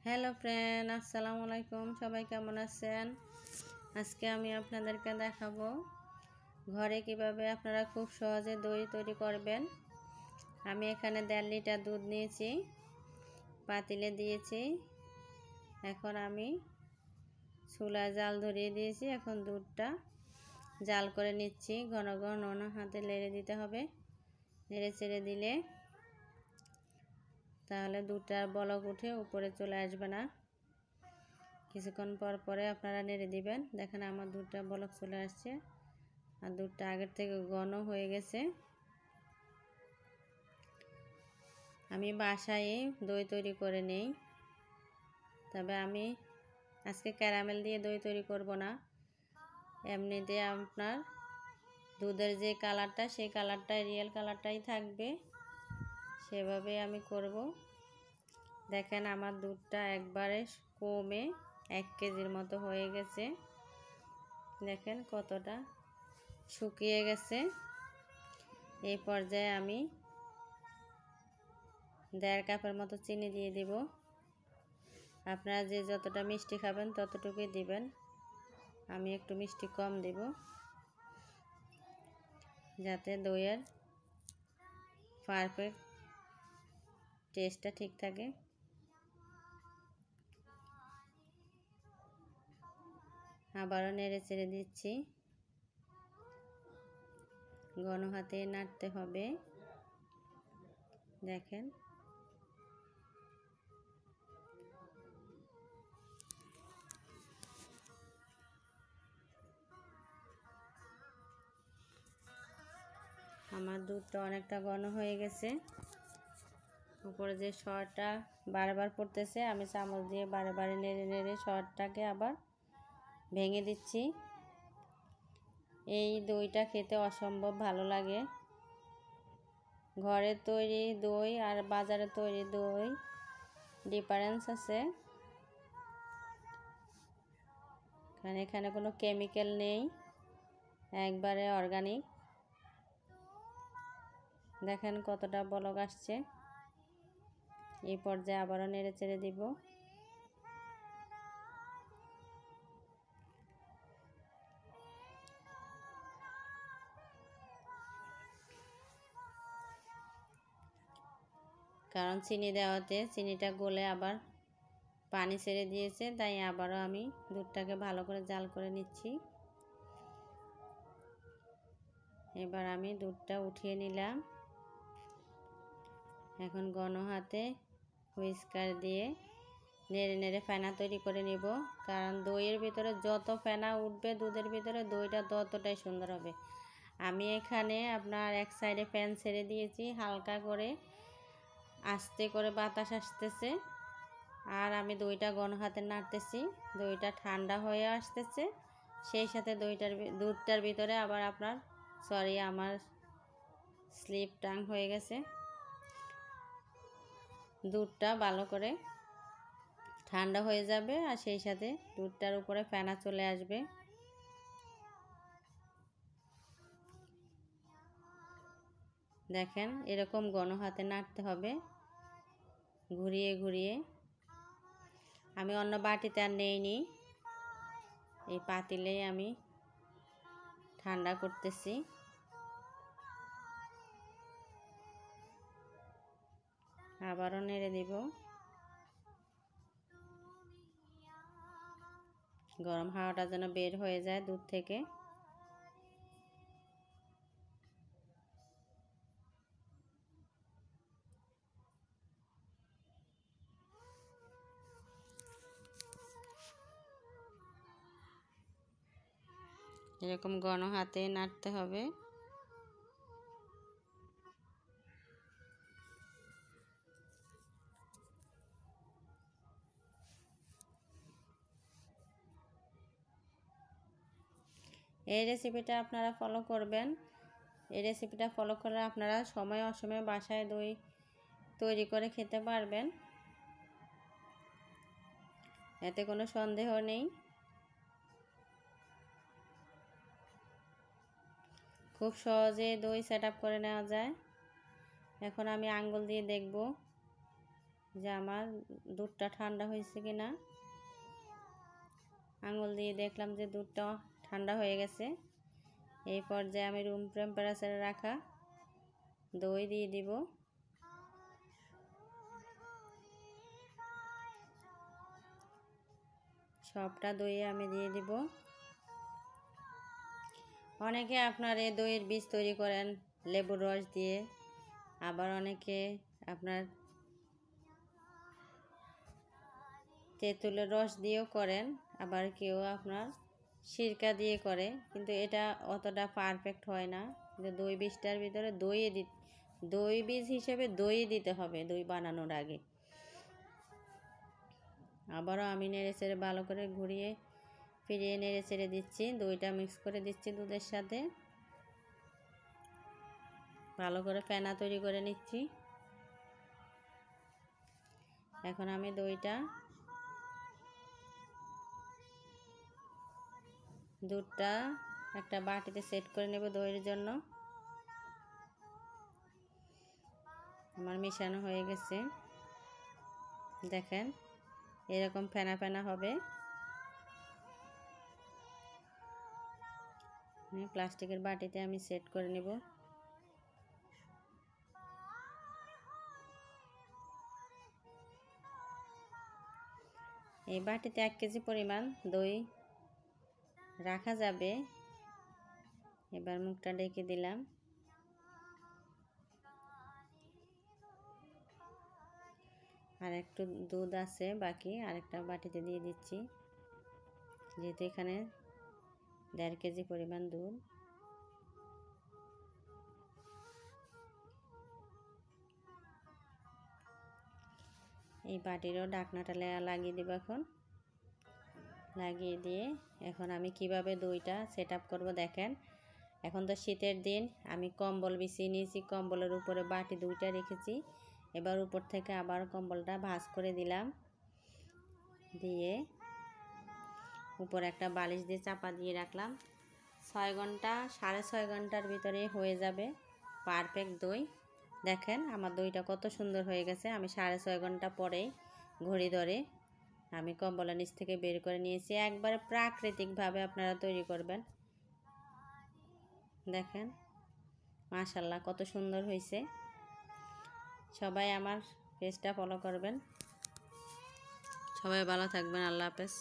Hello friend, আসসালামু আলাইকুম। সবাই কেমন আছেন? আজকে আমি আপনাদেরকে দেখাবো ঘরে কিভাবে আপনারা খুব সহজে দই তৈরি করবেন। আমি এখানে 1.5 লিটার দুধ নিয়েছি, পাতিলে দিয়েছি। এখন আমি চুলায় জাল ধরিয়ে দিয়েছি। এখন দুধটা জাল করে নিচ্ছি। ঘন ঘন হাতে নেড়ে দিতে হবে। নেড়ে চেড়ে দিলে তাহলে দুধটার বলক উঠে উপরে চলে আসবে না। কিছুক্ষণ পর পরে আপনারা নেড়ে দিবেন। দেখেন আমার দুধটা বলক চলে আসছে আর দুধটা আগের থেকে ঘন হয়ে গেছে। আমি বাসায় দই তৈরি করে নেই, তবে আমি আজকে ক্যারামেল দিয়ে দই তৈরি করব না। এমনিতে আপনার দুধের যে কালারটা, সেই কালারটাই রিয়েল কালারটাই থাকবে, সেভাবে আমি করব। দেখেন আমার দুধটা একবারে কমে 1 কেজির মতো হয়ে গেছে। দেখেন কতটা শুকিয়ে গেছে। এই পর্যায়ে আমি 1.5 কাপের মতো চিনি দিয়ে দিব। আপনারা যে যতটা মিষ্টি খাবেন ততটুকুই দিবেন। আমি একটু মিষ্টি কম দিব যাতে দইয়ের পারফেক্ট টেস্টটা ঠিক থাকে। আবারও নেড়ে চেড়ে দিচ্ছি। ঘন হাতে নাড়তে হবে। দেখেন আমার দুধটা অনেকটা ঘন হয়ে গেছে। উপরে যে সরটা বারবার পড়তেছে, আমি চামচ দিয়ে বারে নেড়ে নেড়ে সরটাকে আবার ভেঙে দিচ্ছি। এই দইটা খেতে অসম্ভব ভালো লাগে। ঘরের তৈরি দই আর বাজারে তৈরি দই ডিফারেন্স আছে, কারণ এখানে কোনো কেমিক্যাল নেই, একবারে অর্গানিক। দেখেন কতটা বলক আসছে। এই পর্যায়ে আবারও নেড়ে চেড়ে দিব। কারণ চিনি দেওয়াতে চিনিটা গলে আবার পানি ছেড়ে দিয়েছে, তাই আবারও আমি দুধটাকে ভালো করে জাল করে নিচ্ছি। এবার আমি দুধটা উঠিয়ে নিলাম। এখন ঘন হাতে হুইস্কার দিয়ে নেড়ে নেড়ে ফেনা তৈরি করে নিব। কারণ দইয়ের ভিতরে যত ফেনা উঠবে দুধের ভিতরে, দইটা ততটাই সুন্দর হবে। আমি এখানে আপনার এক সাইডে ফ্যান ছেড়ে দিয়েছি, হালকা করে আস্তে করে বাতাস আসতেছে, আর আমি দইটা ঘন হাতে নাড়তেছি। দইটা ঠান্ডা হয়ে আসতেছে, সেই সাথে দুধটার ভিতরে আবার আমার স্লিপ টাং হয়ে গেছে। দুধটা ভালো করে ঠান্ডা হয়ে যাবে আর সেই সাথে দুধটার উপরে ফেনা চলে আসবে। দেখেন এরকম ঘন হাতে নাড়তে হবে, ঘুরিয়ে ঘুরিয়ে। আমি অন্য বাটিতে আর নেইনি, এই পাতিলেই আমি ঠান্ডা করতেছি। আবারও নেড়ে দিব। গরম হাওয়াটা যেন বের হয়ে যায় দুধ থেকে। এরকম ঘন হাতে নাড়তে হবে। এই রেসিপিটা আপনারা ফলো করবেন। এই রেসিপিটা ফলো করলে আপনারা সময় অসময়ে বাসায় দই তৈরি করে খেতে পারবেন, এতে কোনো সন্দেহ নেই। খুব সহজে দই সেট আপ করে নেওয়া যায়। এখন আমি আঙ্গুল দিয়ে দেখব যে আমার দুধটা ঠান্ডা হয়েছে কি না। আঙুল দিয়ে দেখলাম যে দুধটা ঠান্ডা হয়ে গেছে। এই পর্যায়ে আমি রুম টেম্পারেচারে রাখা দই দিয়ে দিব। সবটা দই আমি দিয়ে দিব। অনেকে আপনার এই দইয়ের বীজ তৈরি করেন লেবুর রস দিয়ে, আবার অনেকে আপনার তেঁতুলের রস দিয়েও করেন, আবার কেউ আপনার সিরকা দিয়ে করে, কিন্তু এটা অতটা পারফেক্ট হয় না। কিন্তু দই বীজটার ভিতরে দই বীজ হিসেবে দই দিতে হবে দই বানানোর আগে। আবারও আমি নেড়ে চেড়ে ভালো করে ঘুরিয়ে ফিরিয়ে নেড়ে চেড়ে দিচ্ছি। দইটা মিক্স করে দিচ্ছি দুধের সাথে, ভালো করে ফেনা তৈরি করে নিচ্ছি। এখন আমি দুধটা একটা বাটিতে সেট করে নেব দইয়ের জন্য। আমার মেশানো হয়ে গেছে, দেখেন এরকম ফেনা ফেনা হবে। প্লাস্টিকের বাটিতে আমি সেট করে নেব। এই বাটিতে 1 কেজি পরিমাণ দই রাখা যাবে। এবার মুখটা ঢেকে দিলাম। আর একটু দুধ আছে বাকি, আরেকটা বাটিতে দিয়ে দিচ্ছি, যেহেতু এখানে 1.5 কেজি পরিমাণ দুধ। এই বাটিরও ঢাকনাটা লাগিয়ে দেব। এখন লাগিয়ে দিয়ে এখন আমি কিভাবে দইটা সেট আপ করবো দেখেন। এখন তো শীতের দিন, আমি কম্বল বিছিয়ে নিয়েছি, কম্বলের উপরে বাটি দুইটা রেখেছি। এবার উপর থেকে আবার কম্বলটা ভাঁজ করে দিলাম, দিয়ে উপরে একটা বালিশ দিয়ে চাপা দিয়ে রাখলাম। 6 ঘন্টা 6.5 ঘন্টার ভিতরে হয়ে যাবে পারফেক্ট দই। দেখেন আমার দইটা কত সুন্দর হয়ে গেছে। আমি 6.5 ঘন্টা পরেই ঘড়ি ধরে আমি কম্বলের নিচ থেকে বের করে নিয়েছি। একবারে প্রাকৃতিকভাবে আপনারা তৈরি করবেন। দেখেন মাশাআল্লাহ কত সুন্দর হয়েছে। সবাই আমার পেজটা ফলো করবেন। সবাই ভালো থাকবেন। আল্লাহ হাফেজ।